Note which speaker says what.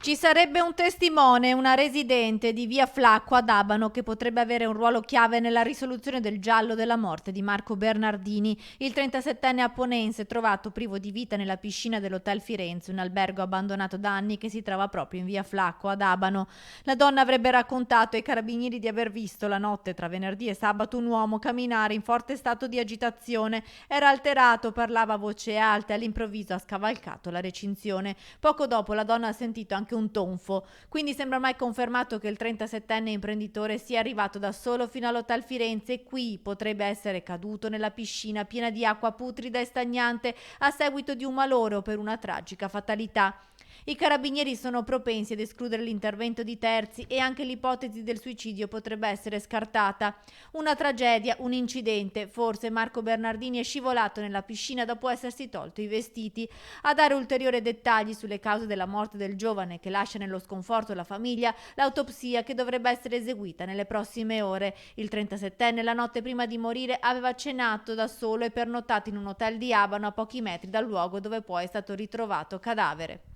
Speaker 1: Ci sarebbe un testimone, una residente di via Flacco ad Abano, che potrebbe avere un ruolo chiave nella risoluzione del giallo della morte di Marco Bernardini, il 37enne apponense trovato privo di vita nella piscina dell'Hotel Firenze, un albergo abbandonato da anni che si trova proprio in via Flacco ad Abano. La donna avrebbe raccontato ai carabinieri di aver visto la notte tra venerdì e sabato un uomo camminare in forte stato di agitazione. Era alterato, parlava a voce alta e all'improvviso ha scavalcato la recinzione. Poco dopo la donna ha sentito anche un tonfo, quindi sembra mai confermato che il 37enne imprenditore sia arrivato da solo fino all'Hotel Firenze e qui potrebbe essere caduto nella piscina piena di acqua putrida e stagnante a seguito di un malore o per una tragica fatalità. I carabinieri sono propensi ad escludere l'intervento di terzi e anche l'ipotesi del suicidio potrebbe essere scartata. Una tragedia, un incidente, forse Marco Bernardini è scivolato nella piscina dopo essersi tolto i vestiti. A dare ulteriori dettagli sulle cause della morte del giovane che lascia nello sconforto la famiglia, l'autopsia che dovrebbe essere eseguita nelle prossime ore. Il 37enne la notte prima di morire aveva cenato da solo e pernottato in un hotel di Abano a pochi metri dal luogo dove poi è stato ritrovato cadavere.